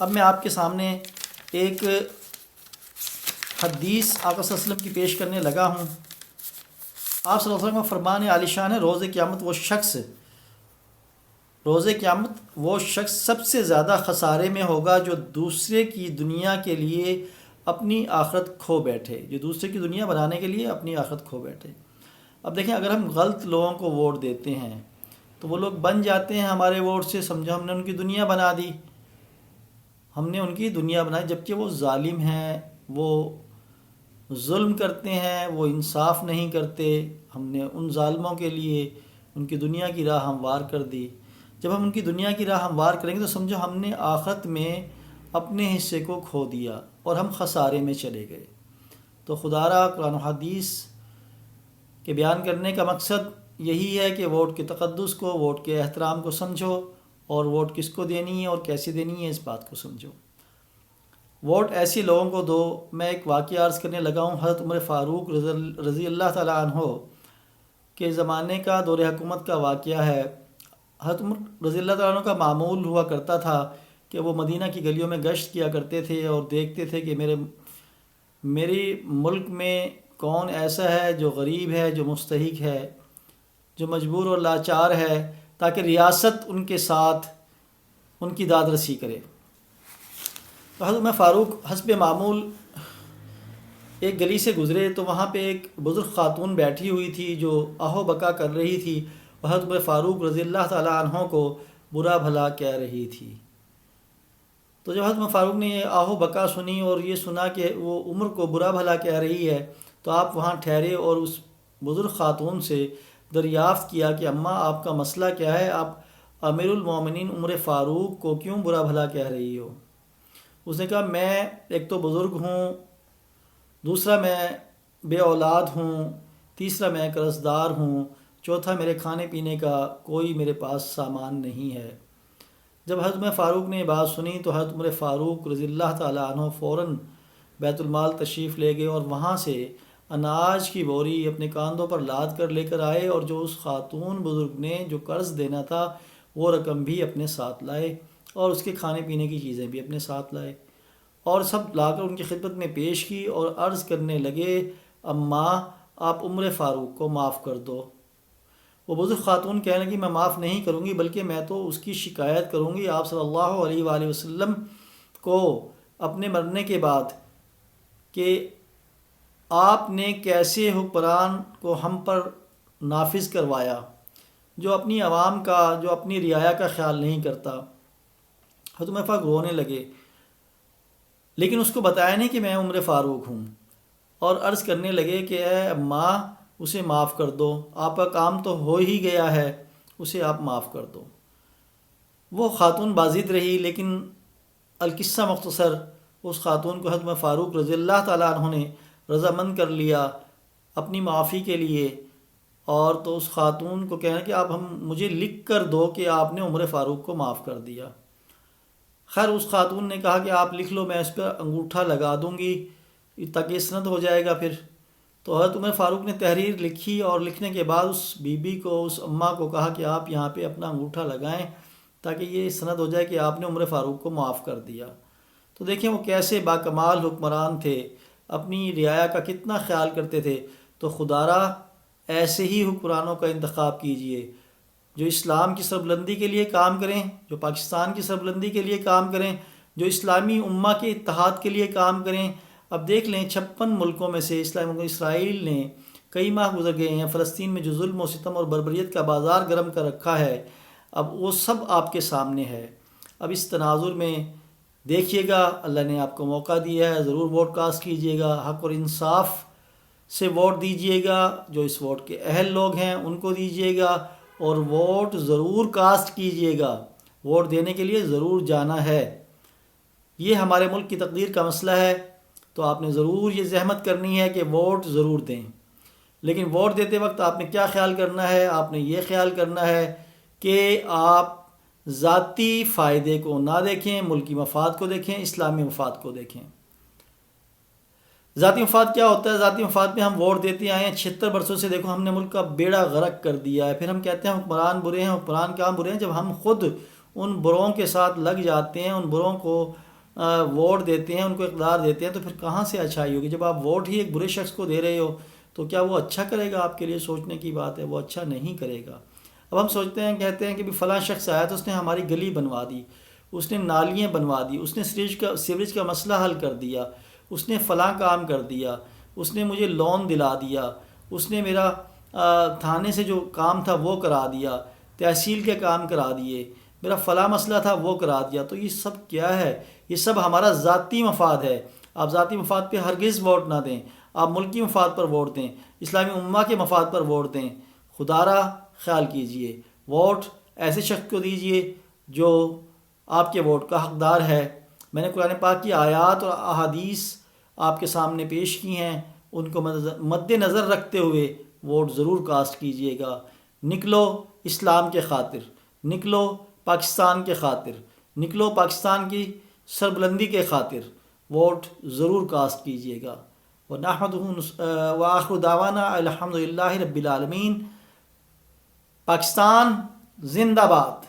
اب میں آپ کے سامنے ایک حدیث آقا صلی اللہ علیہ وسلم کی پیش کرنے لگا ہوں۔ آپ صلی اللہ علیہ وسلم کا فرمان عالی شان ہے، روز قیامت وہ شخص سب سے زیادہ خسارے میں ہوگا جو دوسرے کی دنیا کے لیے اپنی آخرت کھو بیٹھے، جو دوسرے کی دنیا بنانے کے لیے اپنی آخرت کھو بیٹھے۔ اب دیکھیں، اگر ہم غلط لوگوں کو ووٹ دیتے ہیں تو وہ لوگ بن جاتے ہیں ہمارے ووٹ سے، سمجھو ہم نے ان کی دنیا بنا دی، ہم نے ان کی دنیا بنائی، جبکہ وہ ظالم ہیں، وہ ظلم کرتے ہیں، وہ انصاف نہیں کرتے۔ ہم نے ان ظالموں کے لیے ان کی دنیا کی راہ ہموار کر دی۔ جب ہم ان کی دنیا کی راہ ہموار کریں گے تو سمجھو ہم نے آخرت میں اپنے حصے کو کھو دیا اور ہم خسارے میں چلے گئے۔ تو خدا را قرآن و حدیث کے بیان کرنے کا مقصد یہی ہے کہ ووٹ کے تقدس کو، ووٹ کے احترام کو سمجھو، اور ووٹ کس کو دینی ہے اور کیسے دینی ہے اس بات کو سمجھو۔ ووٹ ایسے لوگوں کو دو۔ میں ایک واقعہ عرض کرنے لگا ہوں، حضرت عمر فاروق رضی اللہ تعالیٰ عنہ کے زمانے کا، دور حکومت کا واقعہ ہے۔ حضرت عمر رضی اللہ تعالیٰ عنہ کا معمول ہوا کرتا تھا کہ وہ مدینہ کی گلیوں میں گشت کیا کرتے تھے اور دیکھتے تھے کہ میری ملک میں کون ایسا ہے جو غریب ہے، جو مستحق ہے، جو مجبور اور لاچار ہے، تاکہ ریاست ان کے ساتھ ان کی داد رسی کرے۔ تو حضرت عمر فاروق حسب معمول ایک گلی سے گزرے تو وہاں پہ ایک بزرگ خاتون بیٹھی ہوئی تھی جو آہو بکا کر رہی تھی، وہ حضرت عمر فاروق رضی اللہ تعالیٰ عنہ کو برا بھلا کہہ رہی تھی۔ تو جب حضرت عمر فاروق نے یہ آہو بکا سنی اور یہ سنا کہ وہ عمر کو برا بھلا کہہ رہی ہے، تو آپ وہاں ٹھہرے اور اس بزرگ خاتون سے دریافت کیا کہ اماں، آپ کا مسئلہ کیا ہے؟ آپ امیر المومنین عمر فاروق کو کیوں برا بھلا کہہ رہی ہو؟ اس نے کہا، میں ایک تو بزرگ ہوں، دوسرا میں بے اولاد ہوں، تیسرا میں قرض دار ہوں، چوتھا میرے کھانے پینے کا کوئی میرے پاس سامان نہیں ہے۔ جب حضرت عمر فاروق نے یہ بات سنی تو حضرت عمر فاروق رضی اللہ تعالیٰ عنہ فوراً بیت المال تشریف لے گئے اور وہاں سے اناج کی بوری اپنے کاندھوں پر لاد کر لے کر آئے، اور جو اس خاتون بزرگ نے جو قرض دینا تھا وہ رقم بھی اپنے ساتھ لائے اور اس کے کھانے پینے کی چیزیں بھی اپنے ساتھ لائے، اور سب لا کر ان کی خدمت میں پیش کی اور عرض کرنے لگے، اماں، آپ عمر فاروق کو معاف کر دو۔ وہ بزرگ خاتون کہنے لگی، میں معاف نہیں کروں گی، بلکہ میں تو اس کی شکایت کروں گی آپ صلی اللہ علیہ وآلہ وسلم کو اپنے مرنے کے بعد کہ آپ نے کیسے حکمران کو ہم پر نافذ کروایا جو اپنی عوام کا، جو اپنی رعایا کا خیال نہیں کرتا۔ حضرت عمر فاروق رونے لگے، لیکن اس کو بتایا نہیں کہ میں عمر فاروق ہوں، اور عرض کرنے لگے کہ اے اماں، اسے معاف کر دو، آپ کا کام تو ہو ہی گیا ہے، اسے آپ معاف کر دو۔ وہ خاتون بازید رہی، لیکن القصہ مختصر، اس خاتون کو حضرت عمر فاروق رضی اللہ تعالیٰ عنہ نے رضامند کر لیا اپنی معافی کے لیے، اور تو اس خاتون کو کہنا کہ آپ مجھے لکھ کر دو کہ آپ نے عمر فاروق کو معاف کر دیا۔ خیر، اس خاتون نے کہا کہ آپ لکھ لو، میں اس پر انگوٹھا لگا دوں گی تاکہ یہ سند ہو جائے گا پھر۔ تو حضرت عمر فاروق نے تحریر لکھی اور لکھنے کے بعد اس بی بی کو، اس اماں کو کہا کہ آپ یہاں پہ اپنا انگوٹھا لگائیں تاکہ یہ سند ہو جائے کہ آپ نے عمر فاروق کو معاف کر دیا۔ تو دیکھیں وہ کیسے باکمال حکمران تھے، اپنی رعایا کا کتنا خیال کرتے تھے۔ تو خدا را ایسے ہی حکمرانوں کا انتخاب کیجئے جو اسلام کی سربلندی کے لیے کام کریں، جو پاکستان کی سربلندی کے لیے کام کریں، جو اسلامی امہ کے اتحاد کے لیے کام کریں۔ اب دیکھ لیں 56 ملکوں میں سے اسرائیل نے کئی ماہ گزر گئے ہیں، فلسطین میں جو ظلم و ستم اور بربریت کا بازار گرم کر رکھا ہے، اب وہ سب آپ کے سامنے ہے۔ اب اس تناظر میں دیکھیے گا، اللہ نے آپ کو موقع دیا ہے، ضرور ووٹ کاسٹ کیجیے گا، حق اور انصاف سے ووٹ دیجیے گا، جو اس ووٹ کے اہل لوگ ہیں ان کو دیجیے گا، اور ووٹ ضرور کاسٹ کیجیے گا، ووٹ دینے کے لیے ضرور جانا ہے۔ یہ ہمارے ملک کی تقدیر کا مسئلہ ہے، تو آپ نے ضرور یہ زحمت کرنی ہے کہ ووٹ ضرور دیں۔ لیکن ووٹ دیتے وقت آپ نے کیا خیال کرنا ہے؟ آپ نے یہ خیال کرنا ہے کہ آپ ذاتی فائدے کو نہ دیکھیں، ملکی مفاد کو دیکھیں، اسلامی مفاد کو دیکھیں۔ ذاتی مفاد کیا ہوتا ہے؟ ذاتی مفاد میں ہم ووٹ دیتے آئے ہیں 76 برسوں سے، دیکھو ہم نے ملک کا بیڑا غرق کر دیا ہے، پھر ہم کہتے ہیں حکمران برے ہیں۔ حکمران کہاں برے ہیں جب ہم خود ان بروں کے ساتھ لگ جاتے ہیں، ان بروں کو ووٹ دیتے ہیں، ان کو اقتدار دیتے ہیں، تو پھر کہاں سے اچھائی ہوگی؟ جب آپ ووٹ ہی ایک برے شخص کو دے رہے ہو تو کیا وہ اچھا کرے گا؟ آپ کے لیے سوچنے کی بات ہے، وہ اچھا نہیں کرے گا۔ اب ہم سوچتے ہیں، کہتے ہیں کہ بھی فلاں شخص آیا تو اس نے ہماری گلی بنوا دی، اس نے نالیاں بنوا دی، اس نے سیوریج کا مسئلہ حل کر دیا، اس نے فلاں کام کر دیا، اس نے مجھے لون دلا دیا، اس نے میرا تھانے سے جو کام تھا وہ کرا دیا، تحصیل کے کام کرا دیے، میرا فلاں مسئلہ تھا وہ کرا دیا۔ تو یہ سب کیا ہے؟ یہ سب ہمارا ذاتی مفاد ہے۔ آپ ذاتی مفاد پہ ہرگز ووٹ نہ دیں، آپ ملکی مفاد پر ووٹ دیں، اسلامی امہ کے مفاد پر ووٹ دیں۔ خدا را خیال کیجئے، ووٹ ایسے شخص کو دیجئے جو آپ کے ووٹ کا حقدار ہے۔ میں نے قرآن پاک کی آیات اور احادیث آپ کے سامنے پیش کی ہیں، ان کو مد نظر رکھتے ہوئے ووٹ ضرور کاسٹ کیجئے گا۔ نکلو اسلام کے خاطر، نکلو پاکستان کے خاطر، نکلو پاکستان کی سربلندی کے خاطر ووٹ ضرور کاسٹ کیجئے گا۔ وآخر دعوانا الحمدللہ رب العالمین۔ پاکستان زندہ باد۔